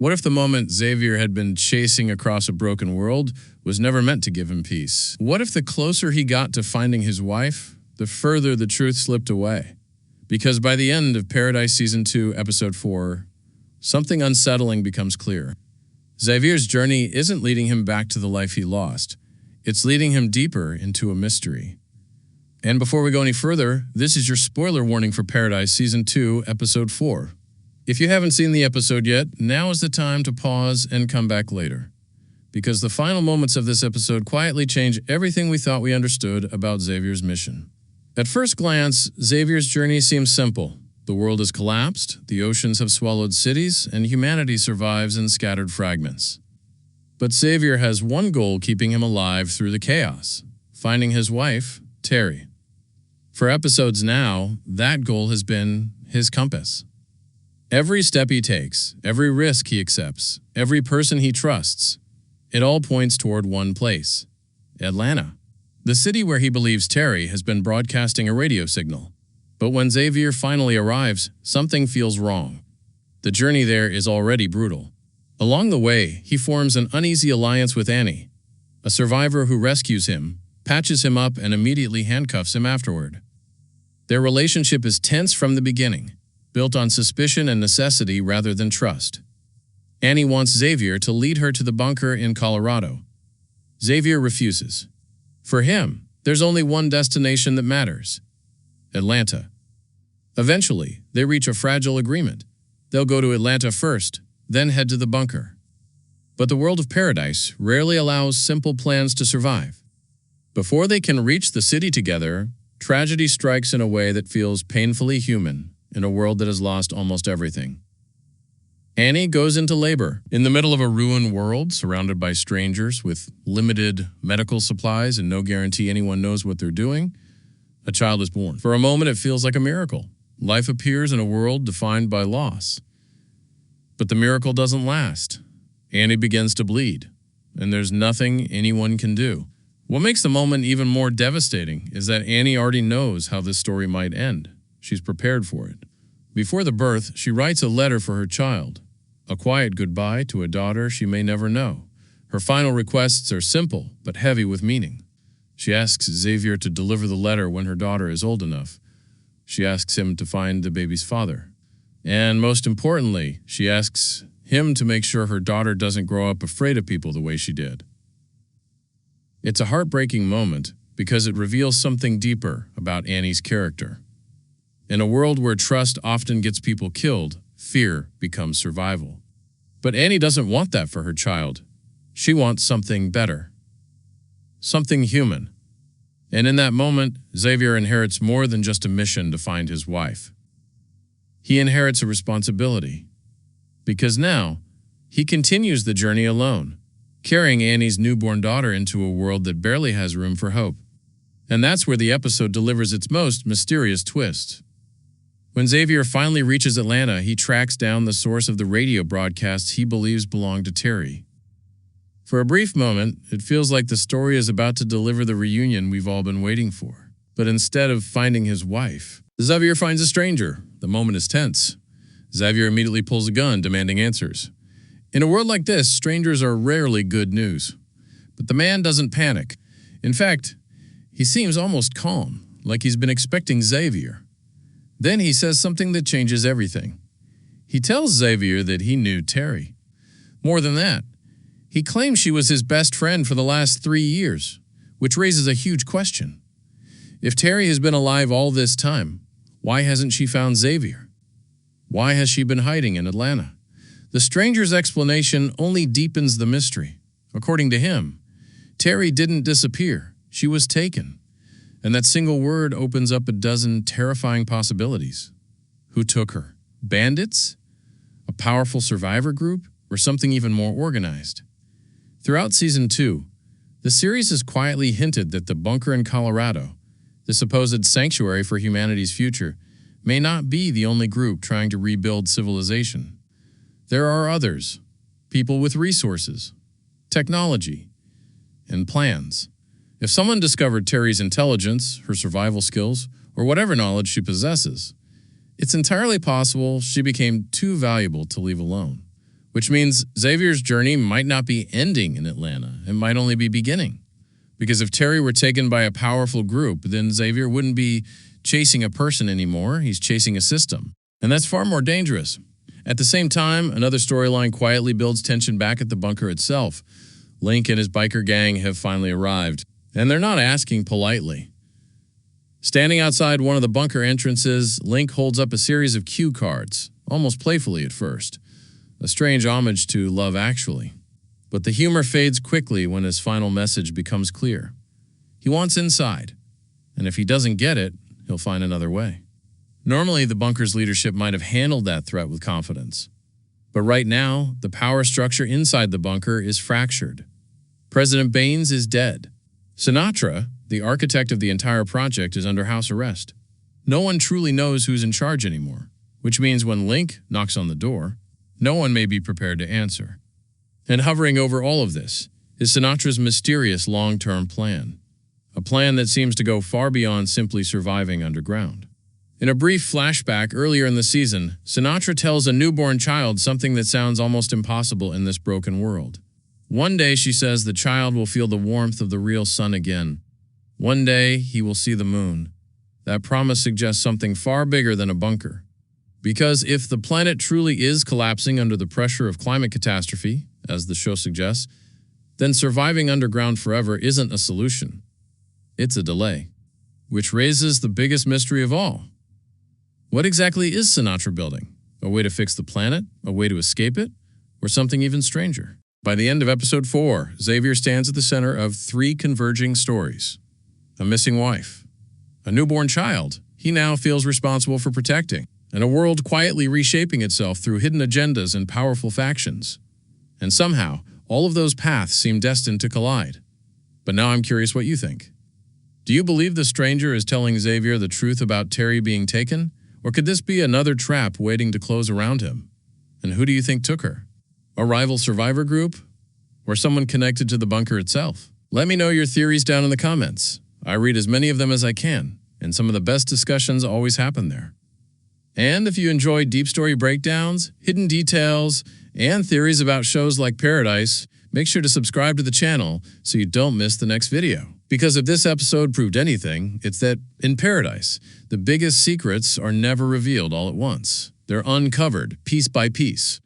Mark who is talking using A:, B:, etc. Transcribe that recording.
A: What if the moment Xavier had been chasing across a broken world was never meant to give him peace? What if the closer he got to finding his wife, the further the truth slipped away? Because by the end of Paradise Season 2, Episode 4, something unsettling becomes clear. Xavier's journey isn't leading him back to the life he lost. It's leading him deeper into a mystery. And before we go any further, this is your spoiler warning for Paradise Season 2, Episode 4. If you haven't seen the episode yet, now is the time to pause and come back later. Because the final moments of this episode quietly change everything we thought we understood about Xavier's mission. At first glance, Xavier's journey seems simple. The world has collapsed, the oceans have swallowed cities, and humanity survives in scattered fragments. But Xavier has one goal keeping him alive through the chaos: finding his wife, Terry. For episodes now, that goal has been his compass. Every step he takes, every risk he accepts, every person he trusts, it all points toward one place: Atlanta. The city where he believes Terry has been broadcasting a radio signal. But when Xavier finally arrives, something feels wrong. The journey there is already brutal. Along the way, he forms an uneasy alliance with Annie, a survivor who rescues him, patches him up, and immediately handcuffs him afterward. Their relationship is tense from the beginning, built on suspicion and necessity rather than trust. Annie wants Xavier to lead her to the bunker in Colorado. Xavier refuses. For him, there's only one destination that matters: Atlanta. Eventually, they reach a fragile agreement. They'll go to Atlanta first, then head to the bunker. But the world of Paradise rarely allows simple plans to survive. Before they can reach the city together, tragedy strikes in a way that feels painfully human in a world that has lost almost everything. Annie goes into labor in the middle of a ruined world surrounded by strangers with limited medical supplies and no guarantee anyone knows what they're doing. A child is born. For a moment, it feels like a miracle. Life appears in a world defined by loss. But the miracle doesn't last. Annie begins to bleed, and there's nothing anyone can do. What makes the moment even more devastating is that Annie already knows how this story might end. She's prepared for it. Before the birth, she writes a letter for her child, a quiet goodbye to a daughter she may never know. Her final requests are simple but heavy with meaning. She asks Xavier to deliver the letter when her daughter is old enough. She asks him to find the baby's father. And most importantly, she asks him to make sure her daughter doesn't grow up afraid of people the way she did. It's a heartbreaking moment because it reveals something deeper about Annie's character. In a world where trust often gets people killed, fear becomes survival. But Annie doesn't want that for her child. She wants something better. Something human. And in that moment, Xavier inherits more than just a mission to find his wife. He inherits a responsibility. Because now, he continues the journey alone, carrying Annie's newborn daughter into a world that barely has room for hope. And that's where the episode delivers its most mysterious twist. When Xavier finally reaches Atlanta, he tracks down the source of the radio broadcasts he believes belong to Terry. For a brief moment, it feels like the story is about to deliver the reunion we've all been waiting for. But instead of finding his wife, Xavier finds a stranger. The moment is tense. Xavier immediately pulls a gun, demanding answers. In a world like this, strangers are rarely good news. But the man doesn't panic. In fact, he seems almost calm, like he's been expecting Xavier. Then he says something that changes everything. He tells Xavier that he knew Terry. More than that, he claims she was his best friend for the last 3 years, which raises a huge question. If Terry has been alive all this time, why hasn't she found Xavier? Why has she been hiding in Atlanta? The stranger's explanation only deepens the mystery. According to him, Terry didn't disappear. She was taken. And that single word opens up a dozen terrifying possibilities. Who took her? Bandits? A powerful survivor group? Or something even more organized? Throughout Season 2, the series has quietly hinted that the bunker in Colorado, the supposed sanctuary for humanity's future, may not be the only group trying to rebuild civilization. There are others, people with resources, technology, and plans. If someone discovered Terry's intelligence, her survival skills, or whatever knowledge she possesses, it's entirely possible she became too valuable to leave alone. which means Xavier's journey might not be ending in Atlanta. It might only be beginning. Because if Terry were taken by a powerful group, then Xavier wouldn't be chasing a person anymore. He's chasing a system. And that's far more dangerous. At the same time, another storyline quietly builds tension back at the bunker itself. Link and his biker gang have finally arrived, and they're not asking politely. Standing outside one of the bunker entrances, Link holds up a series of cue cards, almost playfully at first. A strange homage to Love Actually. But the humor fades quickly when his final message becomes clear. He wants inside, and if he doesn't get it, he'll find another way. Normally, the bunker's leadership might have handled that threat with confidence. But right now, the power structure inside the bunker is fractured. President Baines is dead. Sinatra, the architect of the entire project, is under house arrest. No one truly knows who's in charge anymore, which means when Link knocks on the door, no one may be prepared to answer. And hovering over all of this is Sinatra's mysterious long-term plan. A plan that seems to go far beyond simply surviving underground. In a brief flashback earlier in the season, Sinatra tells a newborn child something that sounds almost impossible in this broken world. One day, she says, the child will feel the warmth of the real sun again. One day, he will see the moon. That promise suggests something far bigger than a bunker. Because if the planet truly is collapsing under the pressure of climate catastrophe, as the show suggests, then surviving underground forever isn't a solution. It's a delay. Which raises the biggest mystery of all. What exactly is Sinatra building? A way to fix the planet? A way to escape it? Or something even stranger? By the end of episode 4, Xavier stands at the center of 3 converging stories. A missing wife. A newborn child he now feels responsible for protecting. And a world quietly reshaping itself through hidden agendas and powerful factions. And somehow, all of those paths seem destined to collide. But now I'm curious what you think. Do you believe the stranger is telling Xavier the truth about Terry being taken? Or could this be another trap waiting to close around him? And who do you think took her? A rival survivor group? Or someone connected to the bunker itself? Let me know your theories down in the comments. I read as many of them as I can, and some of the best discussions always happen there. And if you enjoy deep story breakdowns, hidden details, and theories about shows like Paradise, make sure to subscribe to the channel so you don't miss the next video. Because if this episode proved anything, it's that in Paradise, the biggest secrets are never revealed all at once. They're uncovered piece by piece.